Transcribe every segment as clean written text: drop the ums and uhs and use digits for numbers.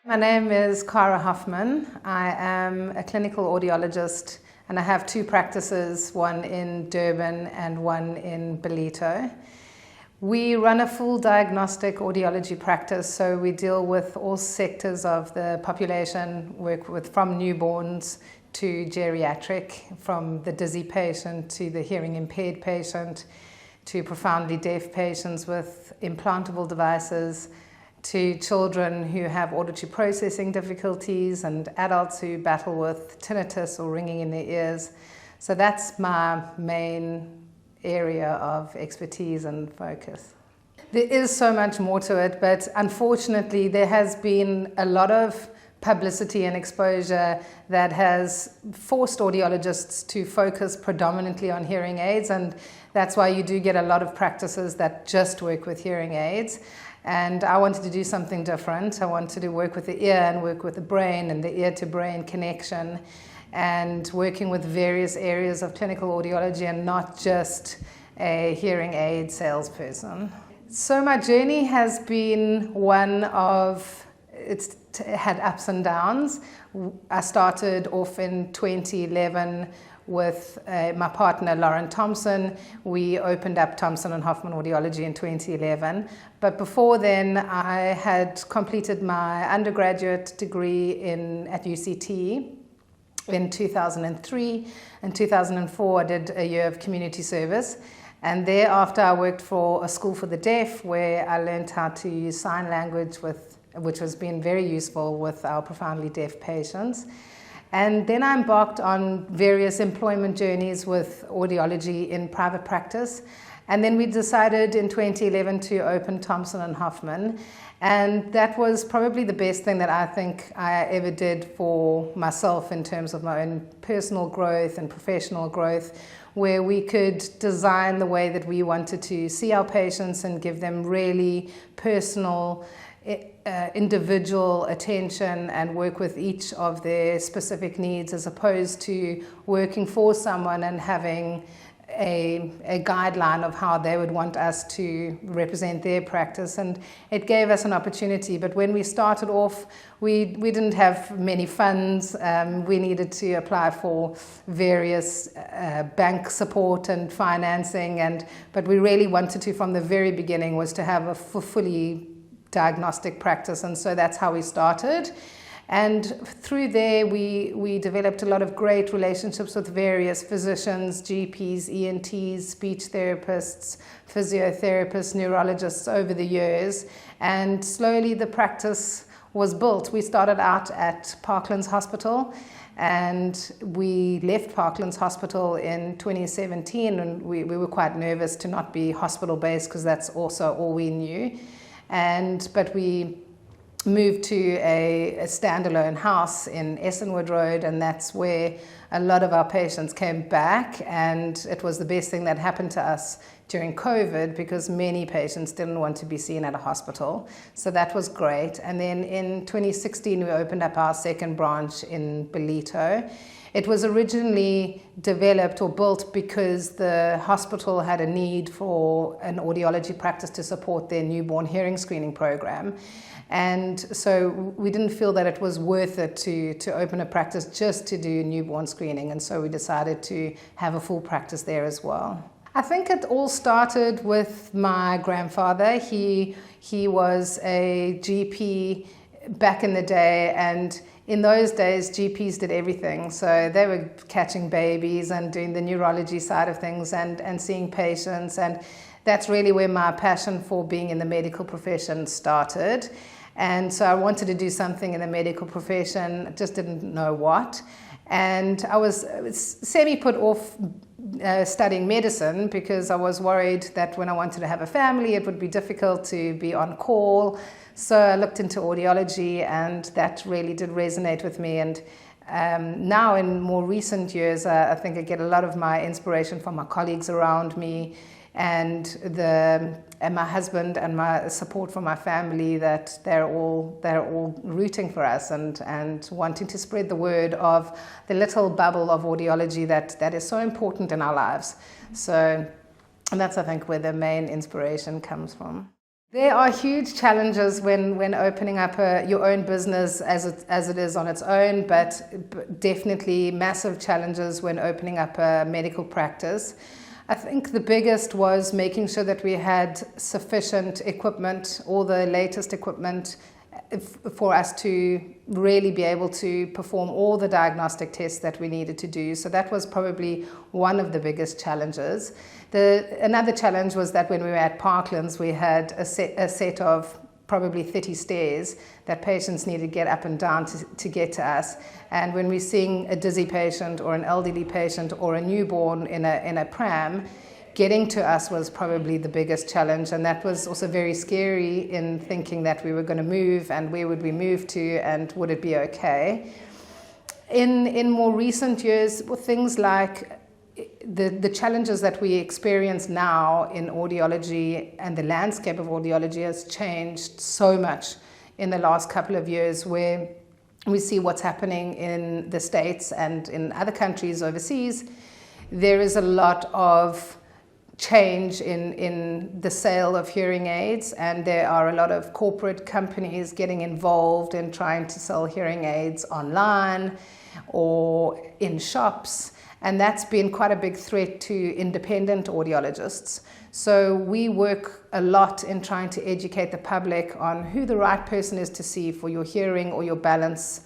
My name is Hoffman. I am a clinical audiologist and I have two practices, one in Durban and one in Ballito. We run a full diagnostic audiology practice, so we deal with all sectors of the population, work with from newborns to geriatric, from the dizzy patient to the hearing impaired patient, to profoundly deaf patients with implantable devices, to children who have auditory processing difficulties and adults who battle with tinnitus or ringing in their ears. So that's my main area of expertise and focus. There is so much more to it, but unfortunately there has been a lot of publicity and exposure that has forced audiologists to focus predominantly on hearing aids, and that's why you do get a lot of practices that just work with hearing aids. And I wanted to do something different. I wanted to work with the ear and work with the brain and the ear-to-brain connection, and working with various areas of clinical audiology and not just a hearing aid salesperson. So my journey has been one of, it's had ups and downs. I started off in 2011 with my partner Lauren Thompson. We opened up Thompson and Hoffman Audiology in 2011. But before then, I had completed my undergraduate degree at UCT in 2003. In 2004, I did a year of community service. And thereafter, I worked for a school for the deaf, where I learned how to use sign language, which has been very useful with our profoundly deaf patients. And then I embarked on various employment journeys with audiology in private practice. And then we decided in 2011 to open Thompson and Hoffman. And that was probably the best thing that I think I ever did for myself in terms of my own personal growth and professional growth, where we could design the way that we wanted to see our patients and give them really personal, individual attention and work with each of their specific needs, as opposed to working for someone and having a guideline of how they would want us to represent their practice. And it gave us an opportunity. But when we started off, we didn't have many funds. We needed to apply for various bank support and financing. But we really wanted to, from the very beginning, was to have a fully diagnostic practice, and so that's how we started. And through there we developed a lot of great relationships with various physicians, GPs, ENTs, speech therapists, physiotherapists, neurologists over the years, and slowly the practice was built. We started out at Parklands Hospital, and we left Parklands Hospital in 2017, and we were quite nervous to not be hospital-based, because that's also all we knew. But we moved to a standalone house in Essenwood Road, and that's where a lot of our patients came back, and it was the best thing that happened to us during COVID, because many patients didn't want to be seen at a hospital. So that was great. And then in 2016, we opened up our second branch in Ballito. It was originally developed or built because the hospital had a need for an audiology practice to support their newborn hearing screening program. And so we didn't feel that it was worth it to open a practice just to do newborn screening. And so we decided to have a full practice there as well. I think it all started with my grandfather. He was a GP back in the day, and in those days, GPs did everything. So they were catching babies and doing the neurology side of things and seeing patients. And that's really where my passion for being in the medical profession started. And so I wanted to do something in the medical profession, just didn't know what. And I was semi-put off studying medicine, because I was worried that when I wanted to have a family, it would be difficult to be on call. So I looked into audiology, and that really did resonate with me. And now in more recent years, I think I get a lot of my inspiration from my colleagues around me, and my husband and my support from my family, that they're all rooting for us and wanting to spread the word of the little bubble of audiology that is so important in our lives. So, and that's, I think, where the main inspiration comes from. There are huge challenges when opening up your own business as it is on its own, but definitely massive challenges when opening up a medical practice. I think the biggest was making sure that we had sufficient equipment, all the latest equipment, for us to really be able to perform all the diagnostic tests that we needed to do. So that was probably one of the biggest challenges. Another challenge was that when we were at Parklands, we had a set of probably 30 stairs that patients needed to get up and down to get to us. And when we're seeing a dizzy patient or an elderly patient or a newborn in a pram, getting to us was probably the biggest challenge, and that was also very scary in thinking that we were going to move, and where would we move to, and would it be okay. In more recent years, things like the challenges that we experience now in audiology, and the landscape of audiology has changed so much in the last couple of years, where we see what's happening in the States and in other countries overseas. There is a lot of change in the sale of hearing aids, and there are a lot of corporate companies getting involved in trying to sell hearing aids online or in shops, and that's been quite a big threat to independent audiologists. So we work a lot in trying to educate the public on who the right person is to see for your hearing or your balance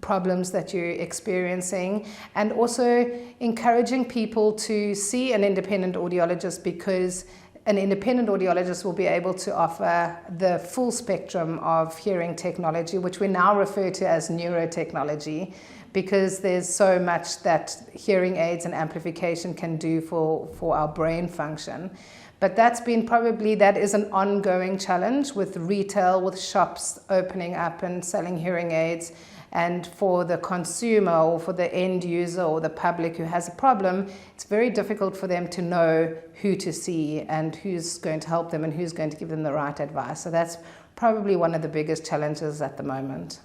problems that you're experiencing, and also encouraging people to see an independent audiologist, because an independent audiologist will be able to offer the full spectrum of hearing technology, which we now refer to as neurotechnology, because there's so much that hearing aids and amplification can do for our brain function. But that is an ongoing challenge with retail, with shops opening up and selling hearing aids. And for the consumer or for the end user or the public who has a problem, it's very difficult for them to know who to see and who's going to help them and who's going to give them the right advice. So that's probably one of the biggest challenges at the moment.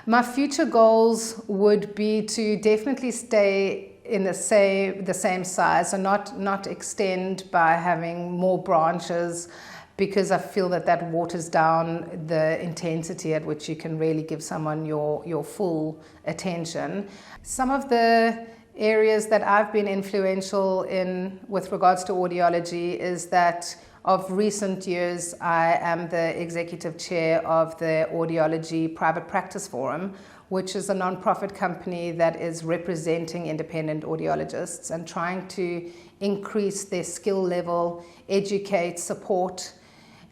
My future goals would be to definitely stay in the same size, so not extend by having more branches, because I feel that waters down the intensity at which you can really give someone your full attention. Some of the areas that I've been influential in with regards to audiology is that of recent years, I am the executive chair of the Audiology Private Practice Forum, which is a non-profit company that is representing independent audiologists and trying to increase their skill level, educate, support,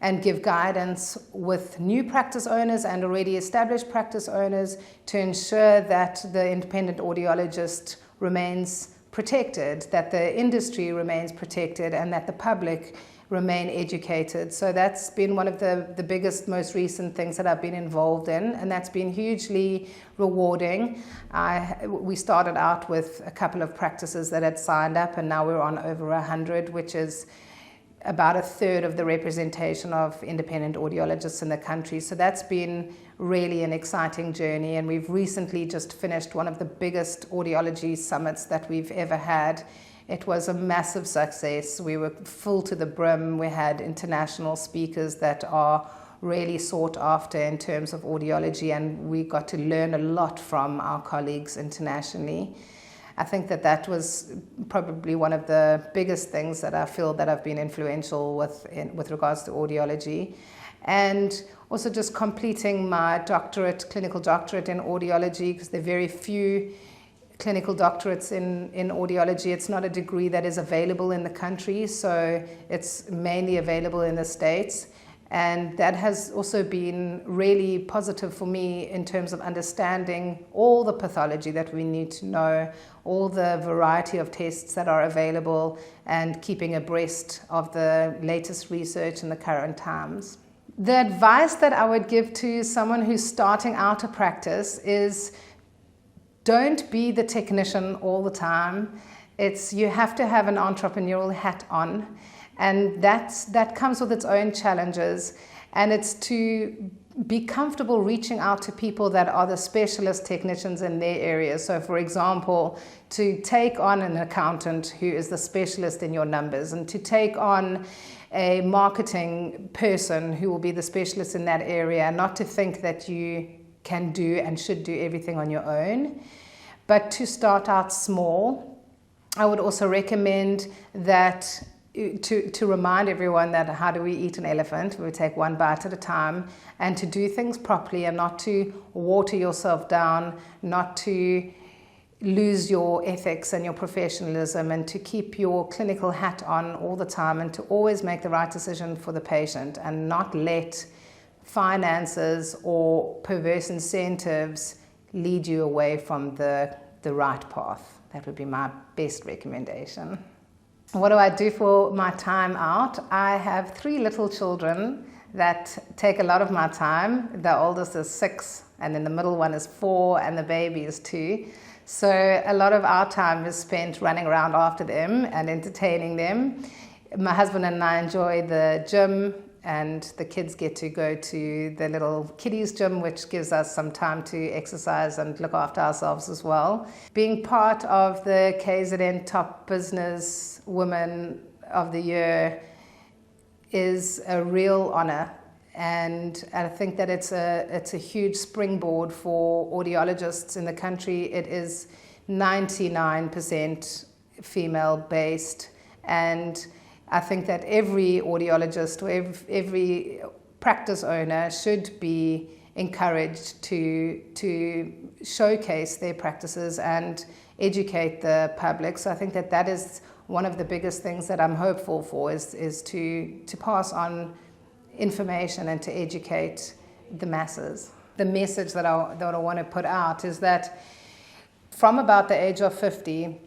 and give guidance with new practice owners and already established practice owners to ensure that the independent audiologist remains protected, that the industry remains protected, and that the public remain educated. So that's been one of the biggest, most recent things that I've been involved in, and that's been hugely rewarding. We started out with a couple of practices that had signed up, and now we're on over 100, which is about a third of the representation of independent audiologists in the country. So that's been really an exciting journey, and we've recently just finished one of the biggest audiology summits that we've ever had. It was a massive success. We were full to the brim. We had international speakers that are really sought after in terms of audiology, and we got to learn a lot from our colleagues internationally. I think that was probably one of the biggest things that I feel that I've been influential with regards to audiology. And also just completing my clinical doctorate in audiology, because there are very few clinical doctorates in audiology. It's not a degree that is available in the country, so it's mainly available in the States. And that has also been really positive for me in terms of understanding all the pathology that we need to know, all the variety of tests that are available, and keeping abreast of the latest research in the current times. The advice that I would give to someone who's starting out a practice is don't be the technician all the time. You have to have an entrepreneurial hat on. And that comes with its own challenges, and it's to be comfortable reaching out to people that are the specialist technicians in their area. So for example, to take on an accountant who is the specialist in your numbers, and to take on a marketing person who will be the specialist in that area, not to think that you can do and should do everything on your own, but to start out small. I would also recommend that to remind everyone that how do we eat an elephant? We take one bite at a time, and to do things properly and not to water yourself down, not to lose your ethics and your professionalism, and to keep your clinical hat on all the time, and to always make the right decision for the patient and not let finances or perverse incentives lead you away from the right path. That would be my best recommendation. What do I do for my time out? I have 3 little children that take a lot of my time. The oldest is 6, and then the middle one is 4, and the baby is 2. So a lot of our time is spent running around after them and entertaining them. My husband and I enjoy the gym, and the kids get to go to the little kiddies gym, which gives us some time to exercise and look after ourselves as well. Being part of the KZN Top Business Woman of the Year is a real honor, and I think that it's a huge springboard for audiologists in the country. It is 99% female based, and I think that every audiologist or every practice owner should be encouraged to showcase their practices and educate the public. So I think that is one of the biggest things that I'm hopeful for, is to pass on information and to educate the masses. The message that I want to put out is that from about the age of 50,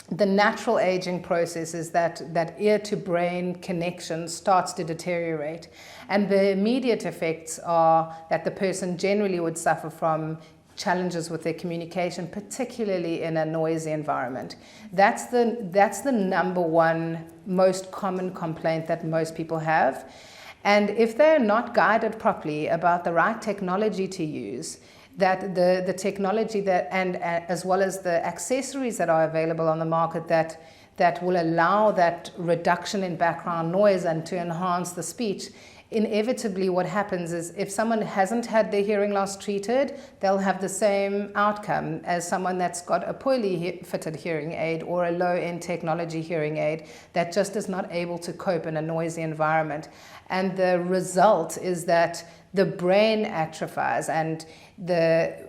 the natural aging process is that ear to brain connection starts to deteriorate, and the immediate effects are that the person generally would suffer from challenges with their communication, particularly in a noisy environment. That's the number one most common complaint that most people have. And if they're not guided properly about the right technology to use, that the technology that and as well as the accessories that are available on the market that will allow that reduction in background noise and to enhance the speech, inevitably what happens is if someone hasn't had their hearing loss treated, they'll have the same outcome as someone that's got a poorly fitted hearing aid or a low-end technology hearing aid that just is not able to cope in a noisy environment. And the result is that the brain atrophies, and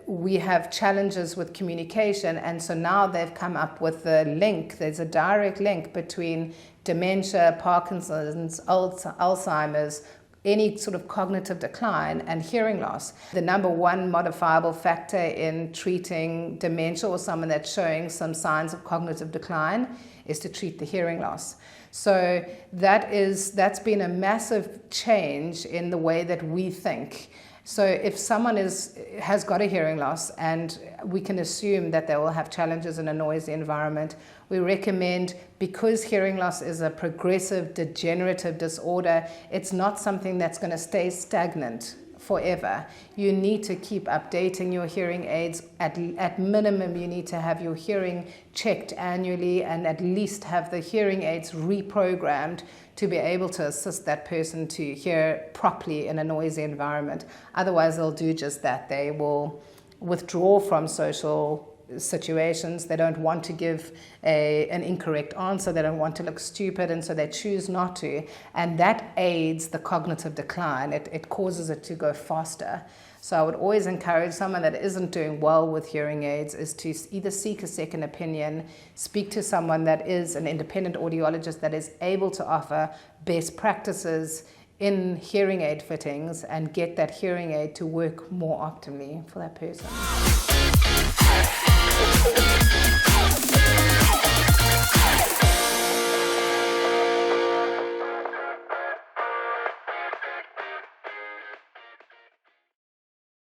we have challenges with communication. And so now they've come up with the link. There's a direct link between dementia, Parkinson's, Alzheimer's, any sort of cognitive decline, and hearing loss. The number one modifiable factor in treating dementia or someone that's showing some signs of cognitive decline is to treat the hearing loss. So that's been a massive change in the way that we think. So if someone has got a hearing loss, and we can assume that they will have challenges in a noisy environment, we recommend, because hearing loss is a progressive degenerative disorder, it's not something that's going to stay stagnant forever. You need to keep updating your hearing aids. At minimum, you need to have your hearing checked annually, and at least have the hearing aids reprogrammed to be able to assist that person to hear properly in a noisy environment. Otherwise, they'll do just that. They will withdraw from social situations. They don't want to give an incorrect answer. They don't want to look stupid, and so they choose not to. And that aids the cognitive decline. It causes it to go faster. So I would always encourage someone that isn't doing well with hearing aids is to either seek a second opinion, speak to someone that is an independent audiologist that is able to offer best practices in hearing aid fittings, and get that hearing aid to work more optimally for that person.